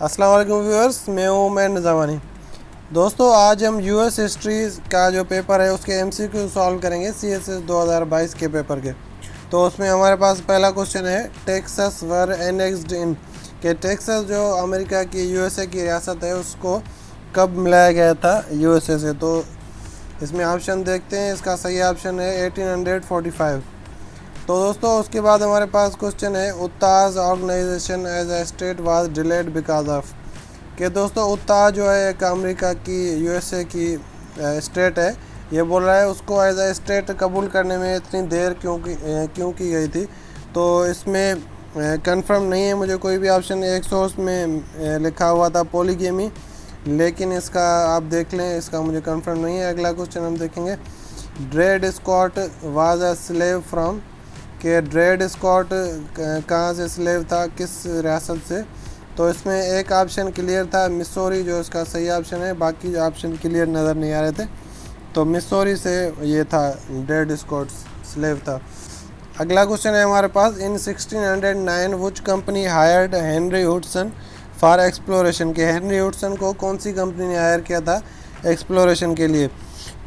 अस्सलाम वालेकुम व्यूअर्स, मैं हूं उमैन ज़मानी। दोस्तों, आज हम यूएस हिस्ट्री का जो पेपर है उसके एमसीक्यू सॉल्व करेंगे सीएसएस 2022 के पेपर के। तो उसमें हमारे पास पहला क्वेश्चन है, टेक्सास वर एनेक्स्ड इन, कि टेक्सास जो अमेरिका की यूएसए की रियासत है उसको कब मिलाया गया था यूएसए से। तो इसमें ऑप्शन देखते हैं, इसका सही ऑप्शन है 1845। तो दोस्तों उसके बाद हमारे पास क्वेश्चन है, Utah's organization as a state was delayed because of, कि दोस्तों उत्ताह जो है एक अमेरिका की यूएसए की स्टेट है, ये बोल रहा है उसको एज ए स्टेट कबूल करने में इतनी देर क्यों की गई थी। तो इसमें कंफर्म नहीं है मुझे कोई भी ऑप्शन। एक सोर्स में लिखा हुआ था पॉलीगेमी, लेकिन इसका आप देख लें, इसका मुझे कंफर्म नहीं है। अगला क्वेश्चन हम देखेंगे, Dred Scott was a slave from, कि ड्रेड स्कॉट कहाँ से स्लेव था, किस रियासत से। तो इसमें एक ऑप्शन क्लियर था मिसौरी, जो इसका सही ऑप्शन है, बाकी ऑप्शन क्लियर नज़र नहीं आ रहे थे। तो मिसौरी से ये था, ड्रेड स्कॉट स्लेव था। अगला क्वेश्चन है हमारे पास, इन 1609 which company hired Henry Hudson for exploration, के हेनरी हुडसन को कौन सी कंपनी ने हायर किया था एक्सप्लोरेशन के लिए।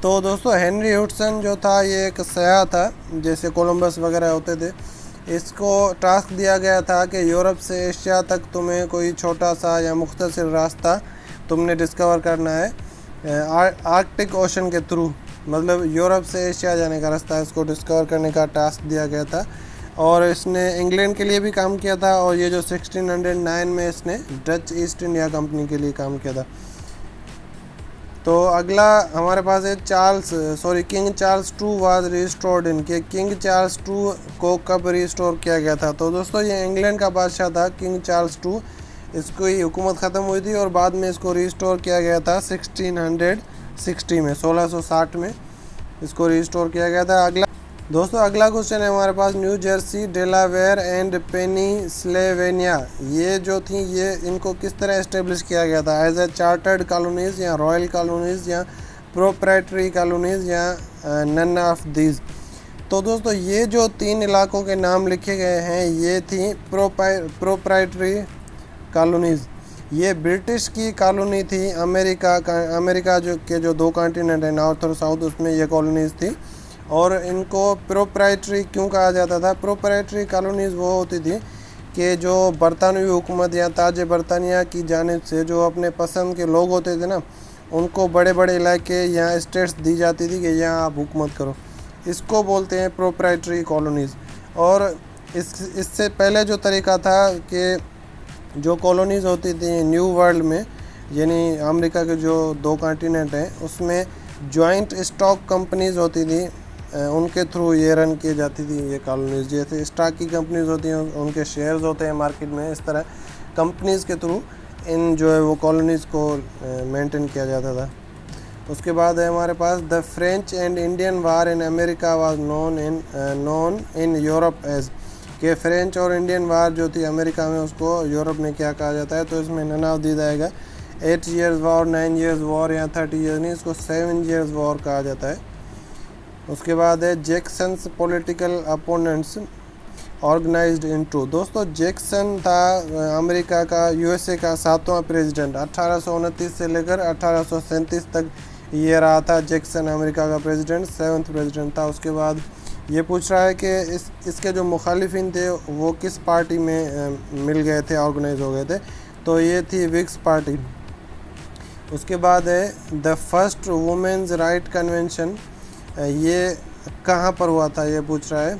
तो दोस्तों हेनरी हुडसन जो था ये एक सयाह था, जैसे कोलंबस वगैरह होते थे। इसको टास्क दिया गया था कि यूरोप से एशिया तक तुम्हें कोई छोटा सा या मुख्तसर रास्ता तुमने डिस्कवर करना है आर्कटिक ओशन के थ्रू, मतलब यूरोप से एशिया जाने का रास्ता इसको डिस्कवर करने का टास्क दिया गया था। और इसने इंग्लैंड के लिए भी काम किया था, और ये जो 1609 में इसने डच ईस्ट इंडिया कंपनी के लिए काम किया था। तो अगला हमारे पास है, King Charles two was restored in, के किंग चार्ल्स टू को कब रिस्टोर किया गया था। तो दोस्तों ये इंग्लैंड का बादशाह था किंग चार्ल्स टू, इसकी हुकूमत ख़त्म हुई थी और बाद में इसको रिस्टोर किया गया था 1660 में, 1660 में इसको रिस्टोर किया गया था। अगला क्वेश्चन है हमारे पास, New Jersey, Delaware and Pennsylvania, ये जो थी ये इनको किस तरह इस्टेब्लिश किया गया था, एज ए चार्टर्ड कॉलोनीज़ या रॉयल कॉलोनीज़ या प्रोप्राइटरी कॉलोनीज़ या नन ऑफ दीज। तो दोस्तों ये जो तीन इलाकों के नाम लिखे गए हैं ये थी प्रोप्राइटरी कॉलोनीज़। ये ब्रिटिश की कॉलोनी थी, अमेरिका जो दो कॉन्टिनेंट है, नॉर्थ और साउथ, उसमें ये कॉलोनीज़ थी। और इनको प्रोप्राइटरी क्यों कहा जाता था, प्रोप्राइटरी कॉलोनीज़ वो होती थी कि जो बरतानवी हुकूमत या ताज बरतानिया की जानिब से जो अपने पसंद के लोग होते थे ना, उनको बड़े बड़े इलाके या स्टेट्स दी जाती थी कि यहाँ आप हुकूमत करो, इसको बोलते हैं प्रोप्राइटरी कॉलोनीज़। और इससे पहले जो तरीका था कि जो कॉलोनीज़ होती थी न्यू वर्ल्ड में, यानी अमेरिका के जो दो कॉन्टिनेंट हैं उसमें जॉइंट स्टॉक कंपनीज़ होती थी, उनके थ्रू ये रन की जाती थी ये कॉलोनीज़। जैसे स्टॉक की कंपनीज़ होती हैं, उनके शेयर्स होते हैं मार्केट में, इस तरह कंपनीज़ के थ्रू इन जो है वो कॉलोनीज़ को मेंटेन किया जाता था। उसके बाद है हमारे पास, the French and Indian war in America was known in Europe as, के फ्रेंच और इंडियन वार जो थी अमेरिका में उसको यूरोप में क्या कहा जाता है। तो इसमें नन ऑफ दी जाएगा 8 years वॉर, 9 years वॉर या 30 years नहीं, इसको 7 years वॉर कहा जाता है। उसके बाद है, जैक्सन्स पॉलिटिकल अपोनेंट्स ऑर्गेनाइज्ड इनटू, दोस्तों जैक्सन था अमेरिका का यूएसए का 7वां प्रेसिडेंट, 1829 से लेकर 1837 तक ये रहा था जैक्सन, अमेरिका का प्रेसिडेंट, 7th प्रेसिडेंट था। उसके बाद ये पूछ रहा है कि इसके जो मुखालिफिन थे वो किस पार्टी में मिल गए थे, ऑर्गेनाइज हो गए थे। तो ये थी विक्स पार्टी। उसके बाद है, the first women's right convention, ये कहाँ पर हुआ था ये पूछ रहा है।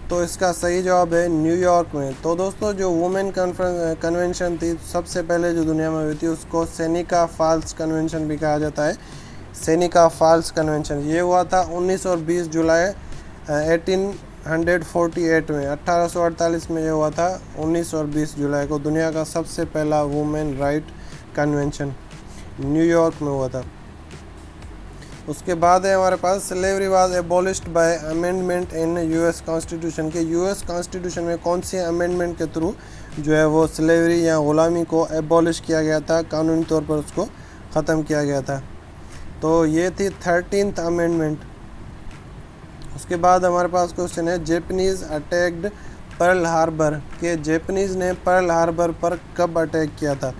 तो इसका सही जवाब है न्यूयॉर्क में। तो दोस्तों जो वुमेन कन्वेंशन थी सबसे पहले जो दुनिया में हुई थी उसको सेनिका फॉल्स कन्वेंशन भी कहा जाता है, सेनिका फॉल्स कन्वेंशन। ये हुआ था 19 और 20 जुलाई 1848 में, 1848 में ये हुआ था, 19 और 20 जुलाई को दुनिया का सबसे पहला वुमेन राइट कन्वेंशन न्यूयॉर्क में हुआ था। उसके बाद है हमारे पास, slavery was abolished by amendment in US constitution, के यूएस कॉन्स्टिट्यूशन में कौन सी अमेंडमेंट के थ्रू जो है वो स्लेवरी या ग़ुलामी को एबॉलिश किया गया था, कानूनी तौर पर उसको ख़त्म किया गया था। तो ये थी 13th अमेंडमेंट। उसके बाद हमारे पास क्वेश्चन है, जैपनीज़ अटैक्ड पर्ल हार्बर, के जैपनीज़ ने पर्ल हार्बर पर कब अटैक किया था।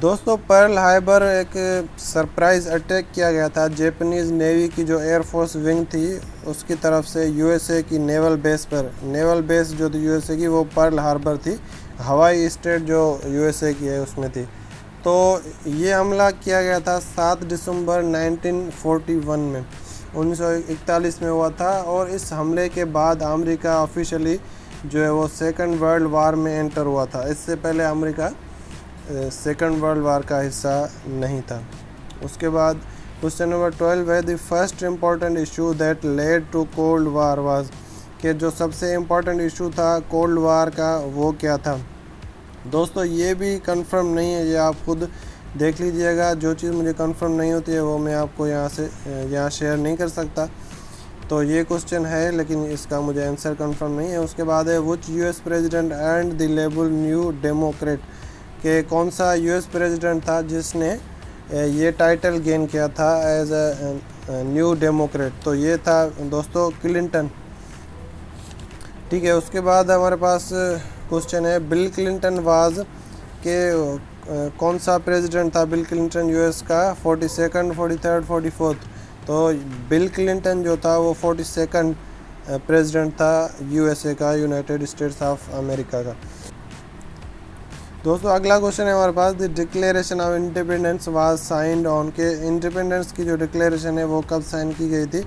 दोस्तों पर्ल हार्बर एक सरप्राइज़ अटैक किया गया था जापानीज़ नेवी की जो एयरफोर्स विंग थी उसकी तरफ से यूएसए की नेवल बेस पर। नेवल बेस जो थी यूएसए की वो पर्ल हार्बर थी, हवाई स्टेट जो यूएसए की है उसमें थी। तो ये हमला किया गया था 7 दिसंबर 1941 में, 1941 में हुआ था। और इस हमले के बाद अमेरिका ऑफिशियली जो है वो सेकंड वर्ल्ड वार में एंटर हुआ था। इससे पहले अमेरिका सेकंड वर्ल्ड वार का हिस्सा नहीं था। उसके बाद क्वेश्चन नंबर 12 है the first important issue that led to cold war was, कि जो सबसे इम्पॉर्टेंट इशू था कोल्ड वार का वो क्या था। दोस्तों ये भी कंफर्म नहीं है, ये आप खुद देख लीजिएगा। जो चीज़ मुझे कंफर्म नहीं होती है वो मैं आपको यहाँ शेयर नहीं कर सकता। तो ये क्वेश्चन है लेकिन इसका मुझे आंसर कंफर्म नहीं है। उसके बाद है which US president and the label new Democrat, कि कौन सा यूएस प्रेसिडेंट था जिसने ये टाइटल गेन किया था एज अ न्यू डेमोक्रेट। तो ये था दोस्तों क्लिंटन। ठीक है, उसके बाद हमारे पास क्वेश्चन है बिल क्लिंटन वाज, के कौन सा प्रेसिडेंट था बिल क्लिंटन यूएस का 42nd 43rd 44th। तो बिल क्लिंटन जो था वो 42nd प्रेसिडेंट था यूएसए का, यूनाइटेड स्टेट्स ऑफ अमेरिका का। दोस्तों अगला क्वेश्चन है हमारे पास the declaration of independence was signed on, के इंडिपेंडेंस की जो डिक्लेरेशन है वो कब साइन की गई थी।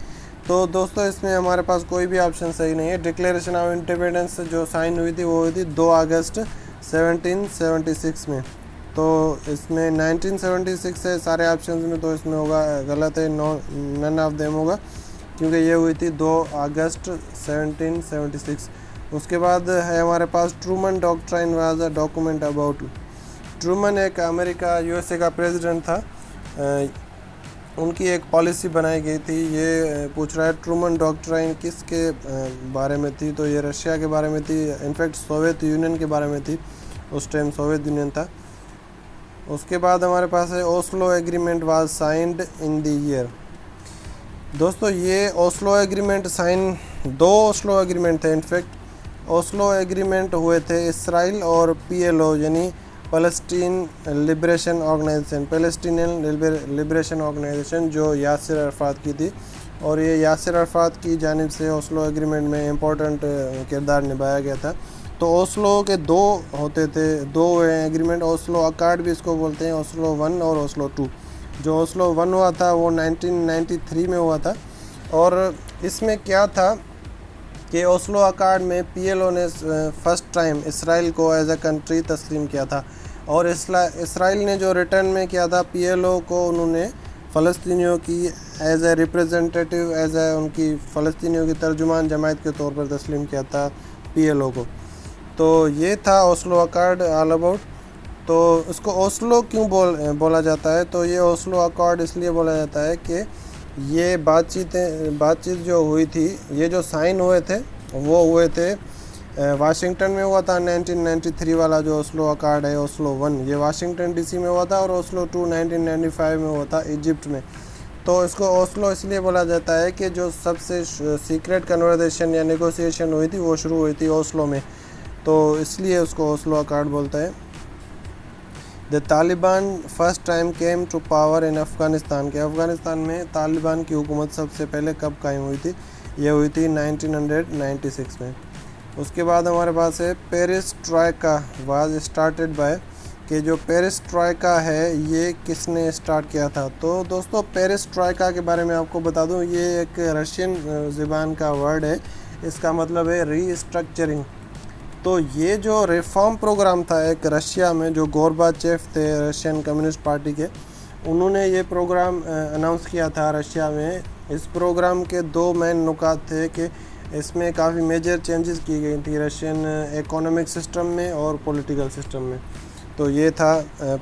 तो दोस्तों इसमें हमारे पास कोई भी ऑप्शन सही नहीं है। डिक्लेरेशन ऑफ इंडिपेंडेंस जो साइन हुई थी वो हुई थी 2 अगस्त 1776 में। तो इसमें 1976 है सारे ऑप्शन में, तो इसमें होगा गलत है, नन ऑफ देम होगा, क्योंकि ये हुई थी 2 अगस्त 1776। उसके बाद है हमारे पास Truman doctrine was a document about. Truman एक अमेरिका यूएसए का प्रेसिडेंट था, उनकी एक पॉलिसी बनाई गई थी। ये पूछ रहा है ट्रूमन डॉक्ट्राइन किसके बारे में थी, तो ये रशिया के बारे में थी, इनफैक्ट सोवियत यूनियन के बारे में थी, उस टाइम सोवियत यूनियन था। उसके बाद हमारे पास है Oslo agreement was signed in the year. दोस्तों ये Oslo agreement sign 2 Oslo agreement थे, इनफैक्ट ओस्लो एग्रीमेंट हुए थे इसराइल और पीएलओ यानी Palestine Liberation Organization, Palestinian Liberation Organization जो यासिर अरफात की थी। और ये यासिर अरफात की जानिब से ओस्लो एग्रीमेंट में इम्पोर्टेंट किरदार निभाया गया था। तो ओस्लो के 2 होते थे, 2 एग्रीमेंट, ओस्लो अकार्ड भी इसको बोलते हैं, ओस्लो 1 और ओस्लो 2। जो ओस्लो 1 हुआ था वो 1993 में हुआ था। और इसमें क्या था कि ओस्लो अकार्ड में पीएलओ ने फर्स्ट टाइम इसराइल को एज अ कंट्री तस्लीम किया था। और इसराइल ने जो रिटर्न में किया था पीएलओ को, उन्होंने फ़लस्तीनियों की as a representative, as a उनकी फ़लस्तीनियों की तर्जुमान जमात के तौर पर तस्लीम किया था पीएलओ को। तो ये था ओस्लो अकार्ड ऑल अबाउट। तो इसको ओस्लो क्यों बोला जाता है, तो ये ओस्लो अकार्ड इसलिए बोला जाता है कि ये बातचीत जो हुई थी, ये जो साइन हुए थे वो हुए थे वाशिंगटन में हुआ था। 1993 वाला जो ओस्लो अकार्ड है ओस्लो 1, ये वाशिंगटन डीसी में हुआ था। और ओस्लो 2 1995 में हुआ था इजिप्ट में। तो इसको ओस्लो इसलिए बोला जाता है कि जो सबसे सीक्रेट कन्वर्सेशन या नेगोशिएशन हुई थी वो शुरू हुई थी ओस्लो में, तो इसलिए उसको ओस्लो अकार्ड बोलता है। The Taliban first time came to power in Afghanistan, के अफ़गानिस्तान में तालिबान की हुकूमत सबसे पहले कब कायम हुई थी, ये हुई थी 1996 में। उसके बाद हमारे पास है पेरिस ट्राइका वाज स्टार्टेड बाय, कि जो पेरिस ट्राइका है ये किसने स्टार्ट किया था। तो दोस्तों पेरिस ट्राइका के बारे में आपको बता दूं, ये एक रशियन ज़बान का वर्ड है, इसका मतलब है रीस्ट्रक्चरिंग। तो ये जो रिफॉर्म प्रोग्राम था एक रशिया में, जो गोर्बाचेव थे रशियन कम्युनिस्ट पार्टी के, उन्होंने ये प्रोग्राम अनाउंस किया था रशिया में। इस प्रोग्राम के 2 मेन नुकात थे कि इसमें काफ़ी मेजर चेंजेस की गई थी रशियन इकोनॉमिक सिस्टम में और पॉलिटिकल सिस्टम में। तो ये था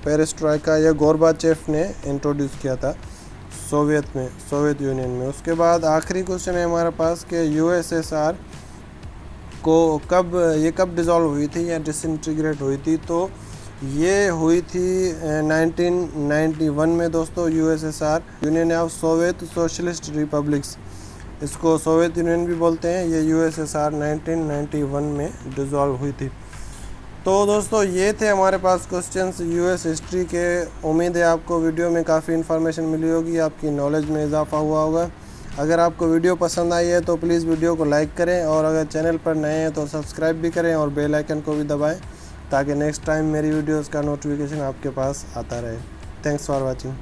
पेरिस ट्राइका, यह गोर्बाचेव ने इंट्रोड्यूस किया था सोवियत यूनियन में। उसके बाद आखिरी क्वेश्चन है हमारे पास कि यूएसएसआर को कब डिज़ोल्व हुई थी या डिसइंटीग्रेट हुई थी। तो ये हुई थी 1991 में दोस्तों। USSR union of Soviet socialist republics, इसको सोवियत यूनियन भी बोलते हैं, ये यूएसएसआर 1991 में डिज़ोल्व हुई थी। तो दोस्तों ये थे हमारे पास क्वेश्चंस यूएस हिस्ट्री के। उम्मीद है आपको वीडियो में काफ़ी इन्फॉर्मेशन मिली होगी, आपकी नॉलेज में इजाफा हुआ होगा। अगर आपको वीडियो पसंद आई है तो प्लीज़ वीडियो को लाइक करें, और अगर चैनल पर नए हैं तो सब्सक्राइब भी करें और बेल आइकन को भी दबाएं, ताकि नेक्स्ट टाइम मेरी वीडियोस का नोटिफिकेशन आपके पास आता रहे। Thanks for watching.